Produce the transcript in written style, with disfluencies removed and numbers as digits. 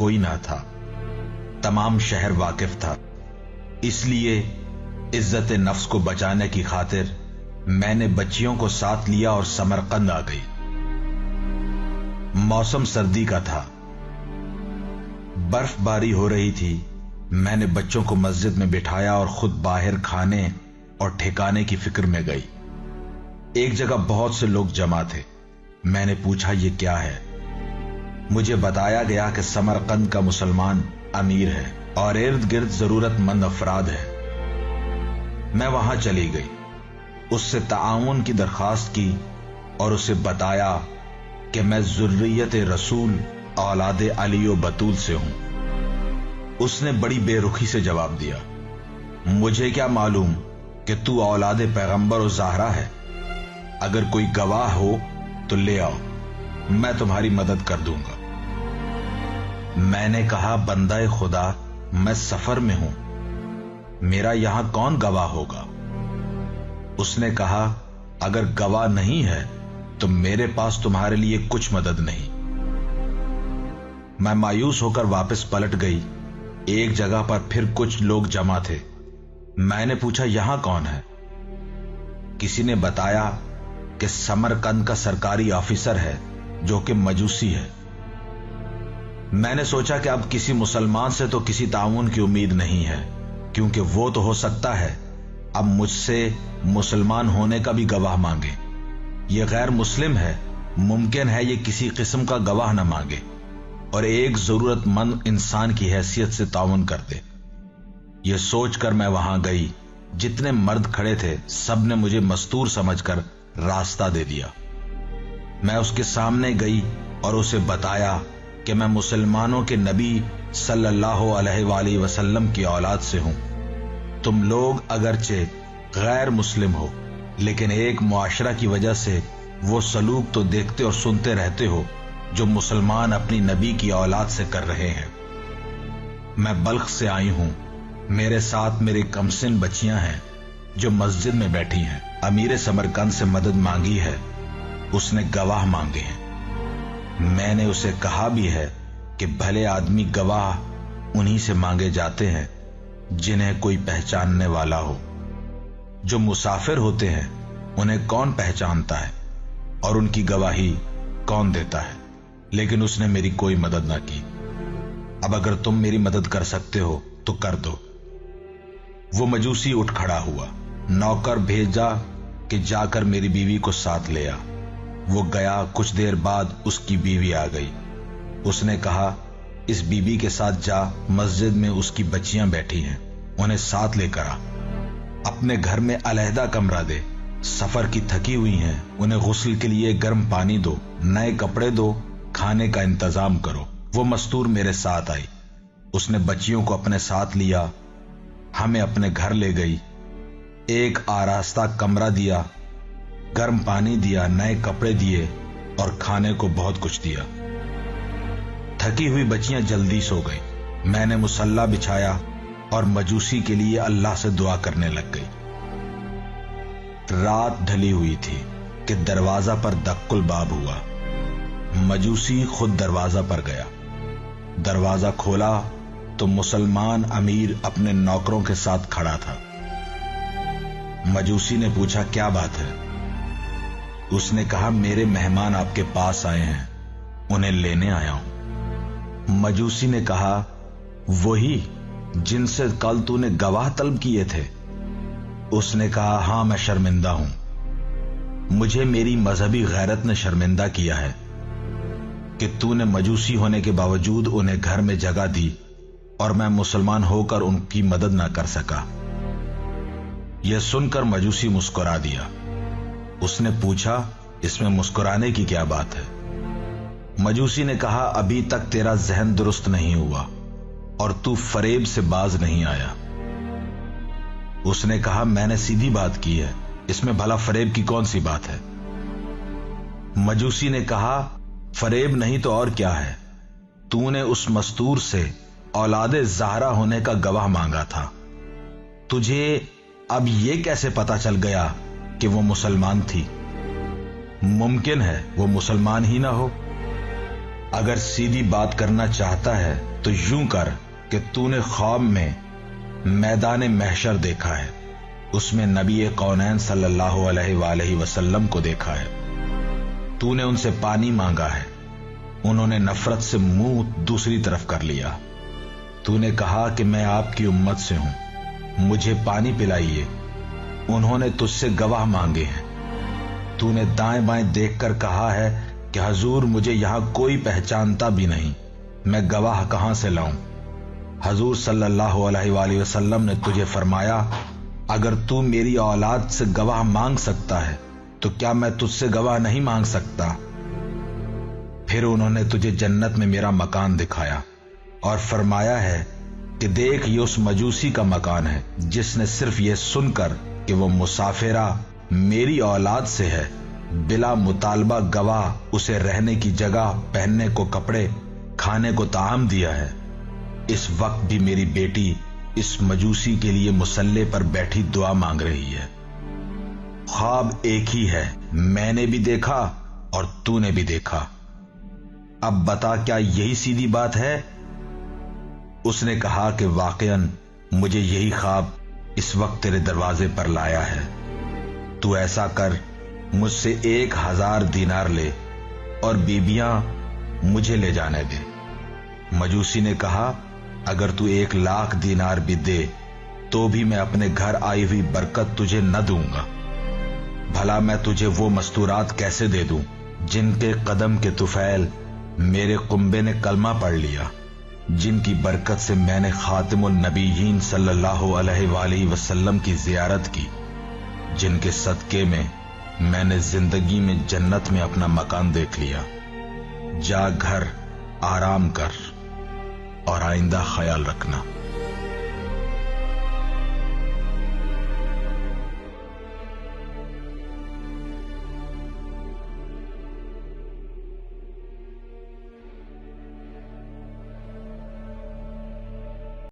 कोई ना था। तमाम शहर वाकिफ था। इसलिए इज्जत नफ्स को बचाने की खातिर मैंने बच्चियों को साथ लिया और समरकंद आ गई। मौसम सर्दी का था, बर्फबारी हो रही थी। मैंने बच्चों को मस्जिद में बिठाया और खुद बाहर खाने और ठिकाने की फिक्र में गई। एक जगह बहुत से लोग जमा थे। मैंने पूछा, ये क्या है? मुझे बताया गया कि समरकंद का मुसलमान अमीर है और इर्द गिर्द जरूरतमंद अफराद है। मैं वहां चली गई, उससे ताउन की दरखास्त की और उसे बताया कि मैं ज़ुर्रियत रसूल औलाद अली व बतूल से हूं। उसने बड़ी बेरुखी से जवाब दिया, मुझे क्या मालूम कि तू औलाद पैगंबर और ज़हरा है। अगर कोई गवाह हो तो ले आओ, मैं तुम्हारी मदद कर दूंगा। मैंने कहा, बंदा खुदा, मैं सफर में हूं, मेरा यहां कौन गवाह होगा? उसने कहा, अगर गवाह नहीं है तो मेरे पास तुम्हारे लिए कुछ मदद नहीं। मैं मायूस होकर वापस पलट गई। एक जगह पर फिर कुछ लोग जमा थे। मैंने पूछा, यहां कौन है? किसी ने बताया कि समरकंद का सरकारी ऑफिसर है जो कि मजूसी है। मैंने सोचा कि अब किसी मुसलमान से तो किसी ताउन की उम्मीद नहीं है, क्योंकि वो तो हो सकता है अब मुझसे मुसलमान होने का भी गवाह मांगे। ये गैर मुस्लिम है, मुमकिन है ये किसी किस्म का गवाह न मांगे और एक जरूरतमंद इंसान की हैसियत से ताउन कर दे। यह सोचकर मैं वहां गई। जितने मर्द खड़े थे सब ने मुझे मस्तूर समझकर रास्ता दे दिया। मैं उसके सामने गई और उसे बताया कि मैं मुसलमानों के नबी सल्लल्लाहु अलैहि वसल्लम की औलाद से हूं। तुम लोग अगरचे गैर मुस्लिम हो, लेकिन एक मुआशरा की वजह से वो सलूक तो देखते और सुनते रहते हो जो मुसलमान अपनी नबी की औलाद से कर रहे हैं। मैं बल्ख से आई हूं, मेरे साथ मेरी कमसिन बच्चियां हैं जो मस्जिद में बैठी हैं। अमीर समरकंद से मदद मांगी है, उसने गवाह मांगे हैं। मैंने उसे कहा भी है कि भले आदमी गवाह उन्हीं से मांगे जाते हैं जिन्हें कोई पहचानने वाला हो। जो मुसाफिर होते हैं उन्हें कौन पहचानता है और उनकी गवाही कौन देता है? लेकिन उसने मेरी कोई मदद ना की। अब अगर तुम मेरी मदद कर सकते हो तो कर दो। वो मजूसी उठ खड़ा हुआ, नौकर भेजा कि जाकर मेरी बीवी को साथ ले आ। वो गया। कुछ देर बाद उसकी बीवी आ गई। उसने कहा, इस बीबी के साथ जा, मस्जिद में उसकी बच्चियां बैठी हैं, उन्हें साथ लेकर आ। अपने घर में अलहदा कमरा दे, सफर की थकी हुई हैं, उन्हें गुस्ल के लिए गर्म पानी दो, नए कपड़े दो, खाने का इंतजाम करो। वो मस्तूर मेरे साथ आई। उसने बच्चियों को अपने साथ लिया, हमें अपने घर ले गई। एक आरास्ता कमरा दिया, गर्म पानी दिया, नए कपड़े दिए और खाने को बहुत कुछ दिया। थकी हुई बच्चियां जल्दी सो गई। मैंने मुसल्ला बिछाया और मजूसी के लिए अल्लाह से दुआ करने लग गई। रात ढली हुई थी कि दरवाजा पर दक्कुल बाब हुआ। मजूसी खुद दरवाजा पर गया। दरवाजा खोला तो मुसलमान अमीर अपने नौकरों के साथ खड़ा था। मजूसी ने पूछा, क्या बात है? उसने कहा, मेरे मेहमान आपके पास आए हैं, उन्हें लेने आया हूं। मजूसी ने कहा, वही जिनसे कल तूने गवाह तलब किए थे? उसने कहा, हां, मैं शर्मिंदा हूं। मुझे मेरी मजहबी गैरत ने शर्मिंदा किया है कि तूने मजूसी होने के बावजूद उन्हें घर में जगह दी और मैं मुसलमान होकर उनकी मदद ना कर सका। यह सुनकर मजूसी मुस्कुरा दिया। उसने पूछा, इसमें मुस्कुराने की क्या बात है? मजूसी ने कहा, अभी तक तेरा जहन दुरुस्त नहीं हुआ और तू फरेब से बाज नहीं आया। उसने कहा, मैंने सीधी बात की है, इसमें भला फरेब की कौन सी बात है? मजूसी ने कहा, फरेब नहीं तो और क्या है? तूने उस मस्तूर से औलादे ज़हरा होने का गवाह मांगा था। तुझे अब यह कैसे पता चल गया कि वो मुसलमान थी? मुमकिन है वो मुसलमान ही ना हो। اگر سیدھی بات کرنا چاہتا ہے تو یوں کر کہ تو نے خواب میں میدان محشر دیکھا ہے، اس میں نبی کونین صلی اللہ علیہ وآلہ وسلم کو دیکھا ہے، تو نے ان سے پانی مانگا ہے، انہوں نے نفرت سے منہ دوسری طرف کر لیا، تو نے کہا کہ میں آپ کی امت سے ہوں، مجھے پانی پلائیے، انہوں نے تجھ سے گواہ مانگے ہیں، تو نے دائیں بائیں دیکھ کر کہا ہے کہ حضور مجھے یہاں کوئی پہچانتا بھی نہیں، میں گواہ کہاں سے لاؤں؟ حضور صلی اللہ علیہ وآلہ وسلم نے تجھے فرمایا اگر تو میری اولاد سے گواہ مانگ سکتا ہے تو کیا میں تجھ سے گواہ نہیں مانگ سکتا؟ پھر انہوں نے تجھے جنت میں میرا مکان دکھایا اور فرمایا ہے کہ دیکھ یہ اس مجوسی کا مکان ہے جس نے صرف یہ سن کر کہ وہ مسافرہ میری اولاد سے ہے بلا مطالبہ گواہ اسے رہنے کی جگہ، پہننے کو کپڑے، کھانے کو طعام دیا ہے، اس وقت بھی میری بیٹی اس مجوسی کے لیے مصلے پر بیٹھی دعا مانگ رہی ہے۔ خواب ایک ہی ہے، میں نے بھی دیکھا اور تو نے بھی دیکھا، اب بتا کیا یہی سیدھی بات ہے؟ اس نے کہا کہ واقعاً مجھے یہی خواب اس وقت تیرے دروازے پر لایا ہے، تو ایسا کر مجھ سے 1000 دینار لے اور بیبیاں مجھے لے جانے دے۔ مجوسی نے کہا اگر تو 1,00,000 دینار بھی دے تو بھی میں اپنے گھر آئی ہوئی برکت تجھے نہ دوں گا، بھلا میں تجھے وہ مستورات کیسے دے دوں جن کے قدم کے طفیل میرے قنبے نے کلمہ پڑھ لیا، جن کی برکت سے میں نے خاتم النبیین صلی اللہ علیہ وآلہ وسلم کی زیارت کی، جن کے صدقے میں میں نے زندگی میں جنت میں اپنا مکان دیکھ لیا۔ جا گھر آرام کر اور آئندہ خیال رکھنا۔